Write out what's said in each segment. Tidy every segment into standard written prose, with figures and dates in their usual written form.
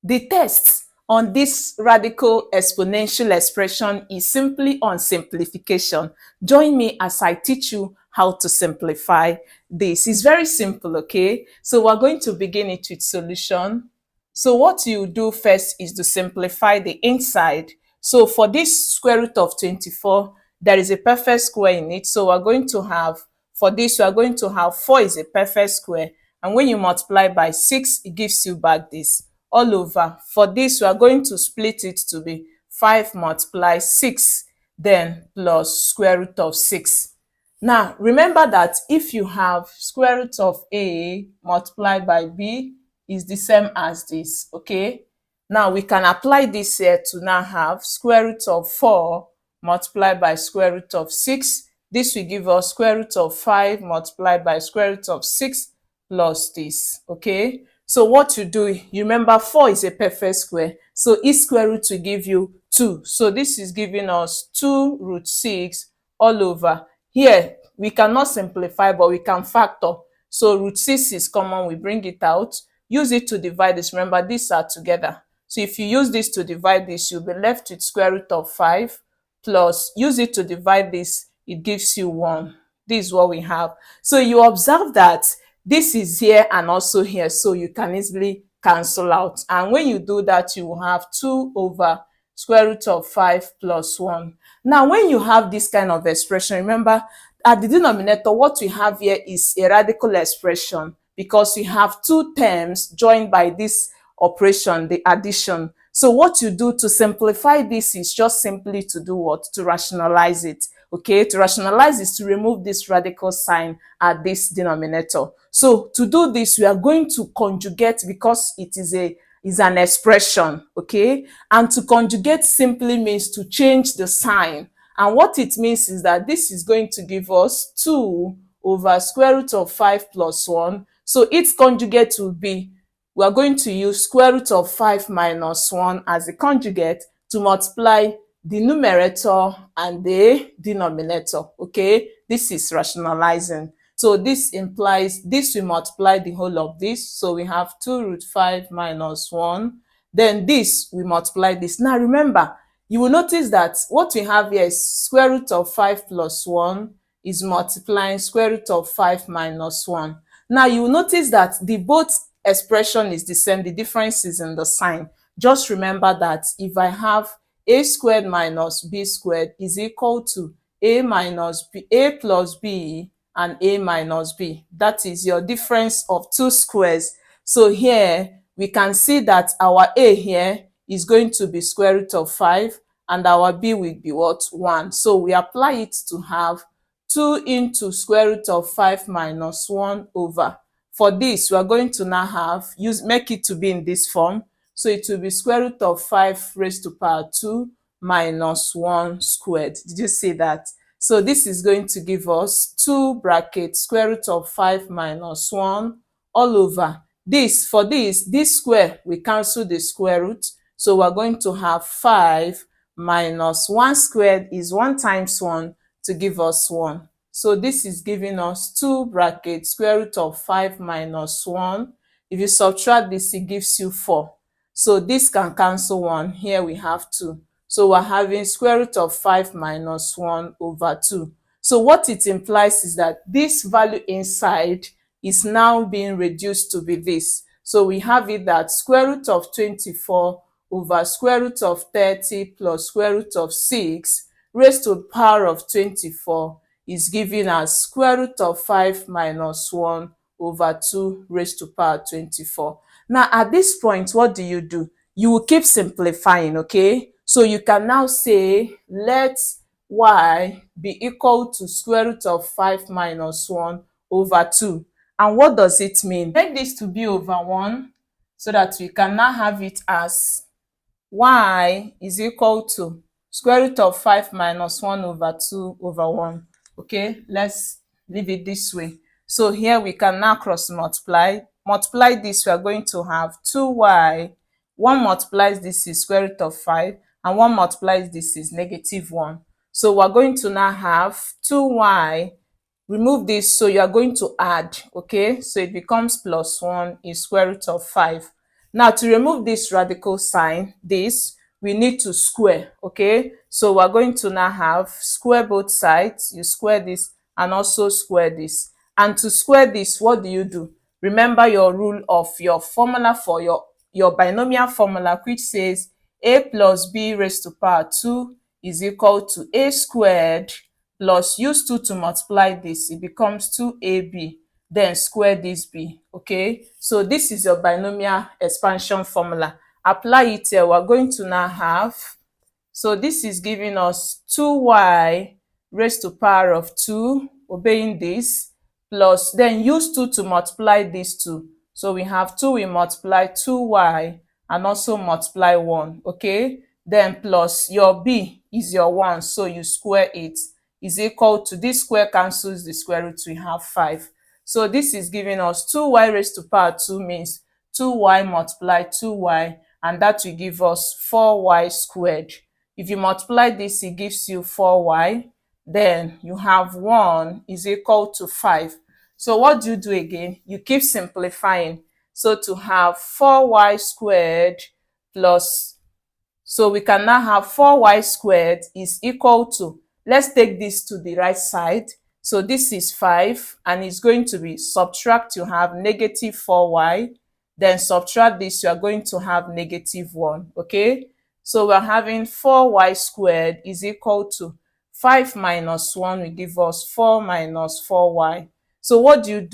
The test on this radical exponential expression is simply on simplification. Join me as I teach you how to simplify this. It's very simple, okay? So we're going to begin it with solution. So what you do first is to simplify the inside. So for this square root of 24, there is a perfect square in it. So we're going to have, for this, we are going to have 4 is a perfect square. And when you multiply by 6, it gives you back this all over. For this, we are going to split it to be 5 multiply 6, then plus square root of 6. Now, remember that if you have square root of A multiplied by B is the same as this, okay? Now, we can apply this here to now have square root of 4 multiplied by square root of 6. This will give us square root of 5 multiplied by square root of 6 plus this, okay? So what you do, you remember 4 is a perfect square. So each square root will give you 2. So this is giving us 2 root 6 all over. Here, we cannot simplify, but we can factor. So root 6 is common, we bring it out. Use it to divide this. Remember, these are together. So if you use this to divide this, you'll be left with square root of 5 plus, use it to divide this, it gives you 1. This is what we have. So you observe that this is here and also here, so you can easily cancel out. And when you do that, you will have 2 over square root of 5 plus 1. Now, when you have this kind of expression, remember, at the denominator, what we have here is a radical expression because we have 2 terms joined by this operation, the addition. So what you do to simplify this is just simply to do what? To rationalize it. Okay, to rationalize is to remove this radical sign at this denominator. So to do this, we are going to conjugate because it is an expression, okay? And to conjugate simply means to change the sign. And what it means is that this is going to give us 2 over square root of 5 plus 1. So its conjugate will be, we are going to use square root of 5 minus 1 as a conjugate to multiply the numerator and the denominator, okay? This is rationalizing. So this implies this will multiply the whole of this. So we have 2 root 5 minus 1. Then this we multiply this. Now remember, you will notice that what we have here is square root of 5 plus 1 is multiplying square root of 5 minus 1. Now you will notice that the both expression is the same, the difference is in the sign. Just remember that if I have a squared minus b squared is equal to a minus b, a plus b and a minus b. That is your difference of 2 squares. So here we can see that our a here is going to be square root of 5 and our b will be what? 1. So we apply it to have 2 into square root of 5 minus 1 over. For this, we are going to now have, make it to be in this form. So it will be square root of 5 raised to power 2 minus 1 squared. Did you see that? So this is going to give us 2 brackets square root of 5 minus 1 all over. This, for this square, we cancel the square root. So we're going to have 5 minus 1 squared is 1 times 1 to give us 1. So this is giving us 2 brackets square root of 5 minus 1. If you subtract this, it gives you 4. So this can cancel 1. Here we have 2. So we're having square root of 5 minus 1 over 2. So what it implies is that this value inside is now being reduced to be this. So we have it that square root of 24 over square root of 30 plus square root of 6 raised to the power of 24 is given as square root of 5 minus 1 over 2 raised to power 24. Now, at this point, what do? You will keep simplifying, okay? So you can now say, let y be equal to square root of 5 minus 1 over 2. And what does it mean? Make this to be over 1 so that we can now have it as y is equal to square root of 5 minus 1 over 2 over 1. Okay, let's leave it this way. So here we can now cross multiply. Multiply this, we are going to have 2y. 1 multiplies this is square root of 5, and 1 multiplies this is negative 1. So we're going to now have 2y. Remove this, so you are going to add, okay? So it becomes plus 1 is square root of 5. Now, to remove this radical sign, we need to square, okay? So we're going to now have square both sides. You square this and also square this. And to square this, what do? Remember your rule of your formula for your binomial formula, which says a plus b raised to power 2 is equal to a squared plus use 2 to multiply this. It becomes 2ab, then square this b, okay? So this is your binomial expansion formula. Apply it here. We're going to now have, so this is giving us 2y raised to power of 2, obeying this, plus then use 2 to multiply these two. So we have 2, we multiply 2y and also multiply 1, okay? Then plus your b is your 1, so you square it, is equal to, this square cancels the square root, we have 5. So this is giving us 2y raised to power 2 means 2y multiply 2y, and that will give us 4y squared. If you multiply this, it gives you 4y. Then you have 1 is equal to 5. So what do again? You keep simplifying. So to have 4y squared plus, so we can now have 4y squared is equal to, let's take this to the right side. So this is 5 and it's going to be subtract, you have negative 4y. Then subtract this, you are going to have negative 1, okay? So we're having 4y squared is equal to 5 minus 1 will give us 4 minus 4y. So what do?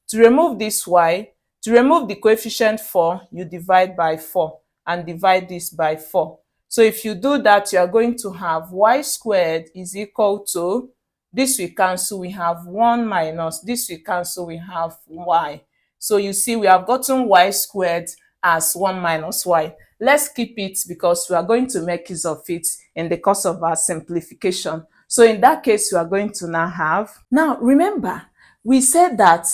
To remove this y, to remove the coefficient 4, you divide by 4 and divide this by 4. So if you do that, you are going to have y squared is equal to, this will cancel, we have 1 minus, this will cancel, we have y. So you see we have gotten y squared as 1 minus y. Let's keep it because we are going to make use of it in the course of our simplification. So in that case, we are going to now have, now remember, we said that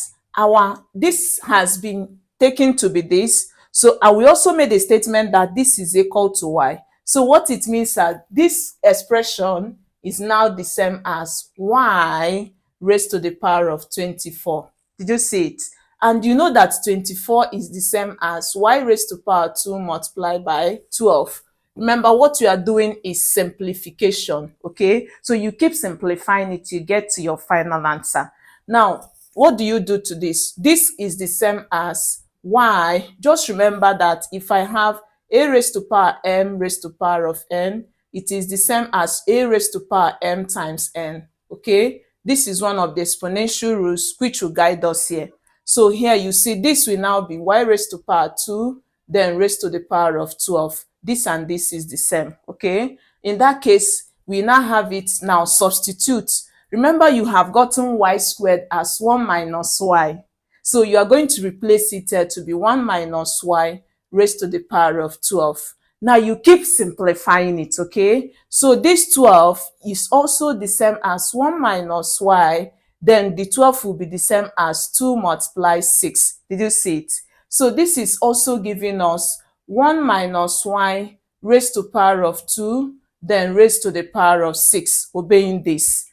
this has been taken to be this. So we also made a statement that this is equal to y. So what it means that this expression is now the same as y raised to the power of 24. Did you see it? And you know that 24 is the same as y raised to power 2 multiplied by 12. Remember, what you are doing is simplification, okay? So you keep simplifying it, you get to your final answer. Now, what do you do to this? This is the same as y. Just remember that if I have a raised to power m raised to power of n, it is the same as a raised to power m times n, okay? This is one of the exponential rules which will guide us here. So here you see this will now be y raised to power 2, then raised to the power of 12. This and this is the same, okay? In that case, we now have it now substitute. Remember, you have gotten y squared as 1 minus y. So you are going to replace it here to be 1 minus y raised to the power of 12. Now you keep simplifying it, okay? So this 12 is also the same as 1 minus y, then the 12 will be the same as 2 multiply 6. Did you see it? So this is also giving us 1 minus y raised to power of 2, then raised to the power of 6, obeying this.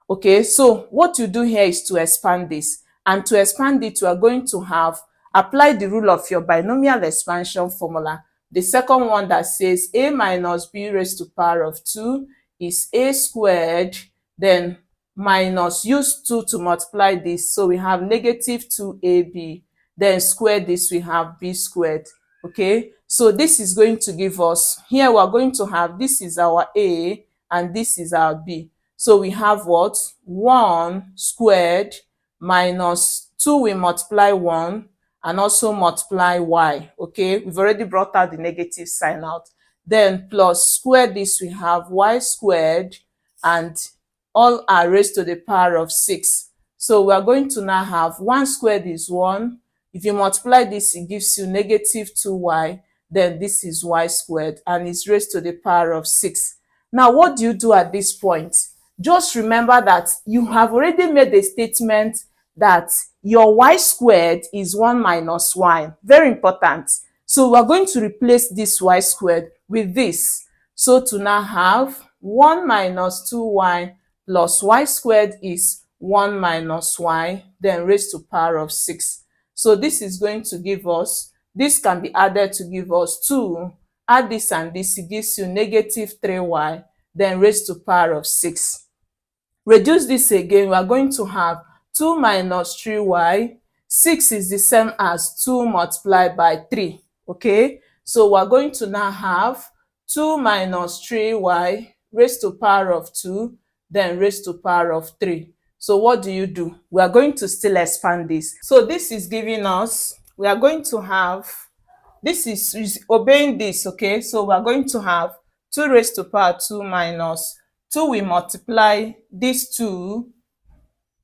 Okay, so what you do here is to expand this. And to expand it, you are going to have apply the rule of your binomial expansion formula. The second one that says a minus b raised to power of 2 is a squared, then minus use 2 to multiply this. So we have negative 2ab. Then square this, we have b squared. Okay, so this is going to give us, here we are going to have, this is our a and this is our b. So we have what? 1 squared minus 2, we multiply 1 and also multiply y. Okay, we've already brought out the negative sign out. Then plus square this, we have y squared, and all are raised to the power of 6. So we are going to now have 1 squared is 1. If you multiply this, it gives you negative 2y. Then this is y squared and it's raised to the power of 6. Now, what do you do at this point? Just remember that you have already made a statement that your y squared is 1 minus y. Very important. So we're going to replace this y squared with this. So to now have 1 minus 2y plus y squared is 1 minus y, then raised to power of 6. So this is going to give us, This can be added to give us 2. Add this and this, it gives you negative 3y, then raised to power of 6. Reduce this again, we are going to have 2 minus 3y. 6 is the same as 2 multiplied by 3. Okay, so we are going to now have 2 minus 3y raised to power of 2, then raised to power of 3. So what do? We are going to still expand this. So this is giving us, we are going to have, this is obeying this, okay? So we are going to have 2 raised to power 2 minus 2, we multiply this 2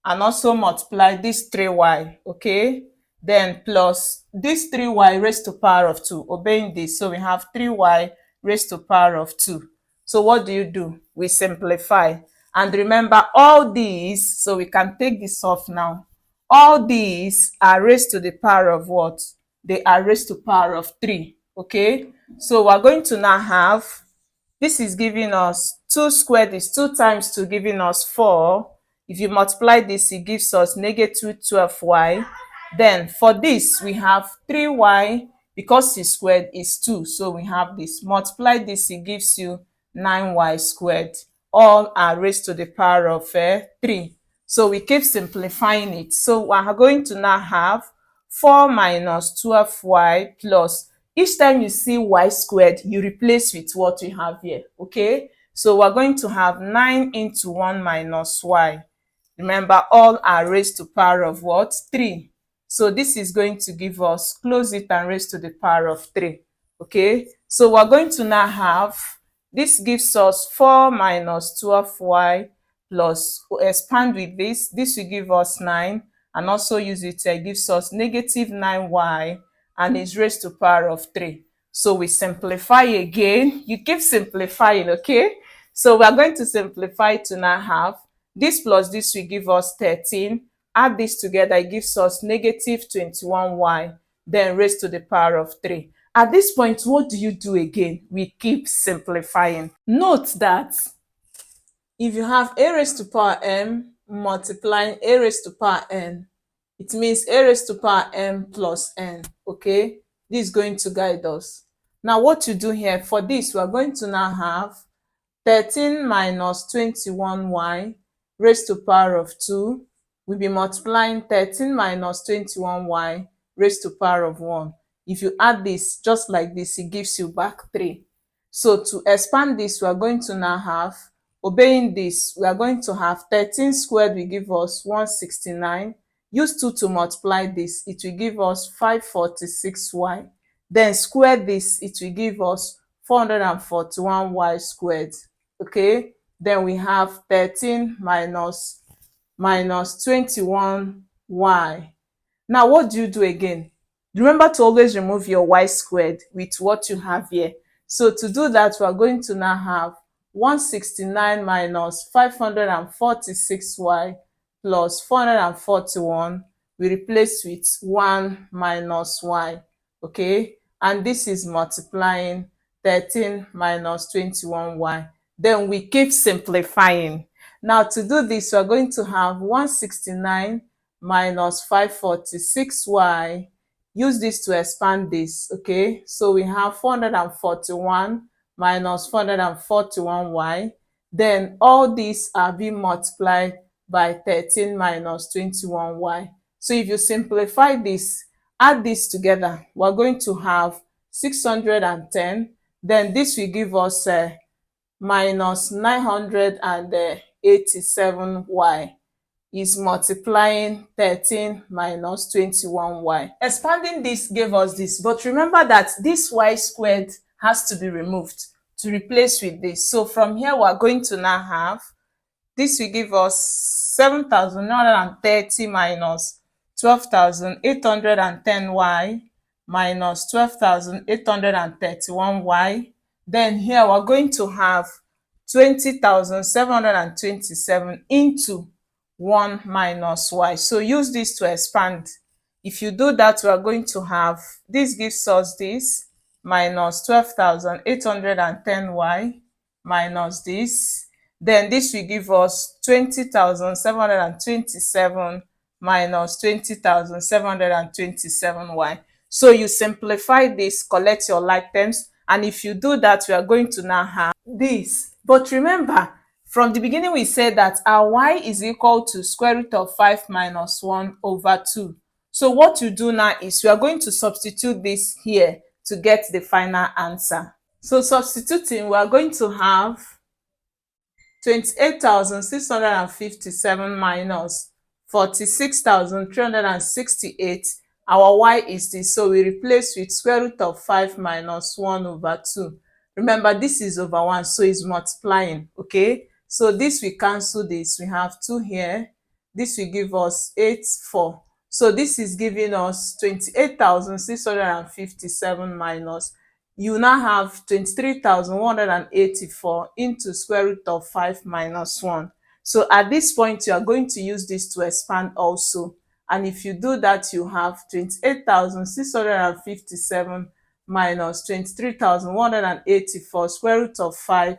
and also multiply this 3y, okay? Then plus this 3y raised to power of 2, obeying this. So we have 3y raised to power of 2. So what do? We simplify. And remember all these, so we can take this off now. All these are raised to the power of what? They are raised to power of 3, okay? So we're going to now have, this is giving us 2 squared is 2 times 2, giving us 4. If you multiply this, it gives us negative 12y. Then for this, we have 3y, because it's squared is 2. So we have this. Multiply this, it gives you 9y squared. All are raised to the power of 3. So we keep simplifying it. So we are going to now have 4 minus 12y plus, each time you see y squared, you replace with what we have here, okay? So we're going to have 9 into 1 minus y. Remember, all are raised to power of what? 3. So this is going to give us, close it and raise to the power of 3, okay? So we're going to now have, this gives us 4 minus 12y plus, expand with this will give us 9, and also use it, it gives us negative 9y, and is raised to power of 3. So we simplify again. You keep simplifying, okay? So we are going to simplify to now have, this plus this will give us 13. Add this together, it gives us negative 21y, then raised to the power of 3. At this point, what do again? We keep simplifying. Note that if you have a raised to power m multiplying a raised to power n, it means a raised to power m plus n, okay? This is going to guide us. Now what you do here, for this, we are going to now have 13 minus 21y raised to power of 2. We'll be multiplying 13 minus 21y raised to power of 1. If you add this, just like this, it gives you back 3. So to expand this, we are going to now have, obeying this, we are going to have 13 squared will give us 169. Use 2 to multiply this, it will give us 546y. Then square this, it will give us 441y squared. Okay, then we have 13 minus 21y. Now what do again? Remember to always remove your y squared with what you have here. So to do that, we are going to now have 169 minus 546y plus 441. We replace with 1 minus y, okay? And this is multiplying 13 minus 21y. Then we keep simplifying. Now to do this, we are going to have 169 minus 546y. Use this to expand this, okay? So we have 441 minus 441y. Then all these are being multiplied by 13 minus 21y. So if you simplify this, add this together, we're going to have 610. Then this will give us minus 987y is multiplying 13 minus 21y. Expanding this gave us this, but remember that this y squared has to be removed to replace with this. So from here, we're going to now have, this will give us 7,930 minus 12,810y minus 12,831y. Then here we're going to have 20,727 into 1 minus y. So use this to expand. If you do that, we are going to have, this gives us this minus 12,810y minus this. Then this will give us 20,727 minus 20,727y. So you simplify this, collect your like terms, and if you do that, we are going to now have this. But remember, from the beginning we said that our y is equal to square root of 5 minus 1 over 2. So what you do now is we are going to substitute this here to get the final answer. So substituting, we are going to have 28,657 minus 46,368. Our y is this, so we replace with square root of 5 minus 1 over 2. Remember, this is over 1, so it's multiplying, okay? So this we cancel this, we have 2 here. This will give us 8, 4. So this is giving us 28,657 minus, you now have 23,184 into square root of 5 minus 1. So at this point, you are going to use this to expand also. And if you do that, you have 28,657 minus 23,184 square root of 5.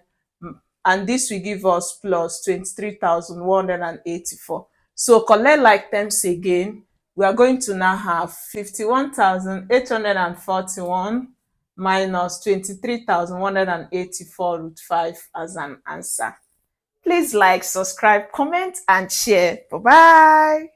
And this will give us plus 23,184. So collect like terms again. We are going to now have 51,841 minus 23,184 root 5 as an answer. Please like, subscribe, comment, and share. Bye-bye.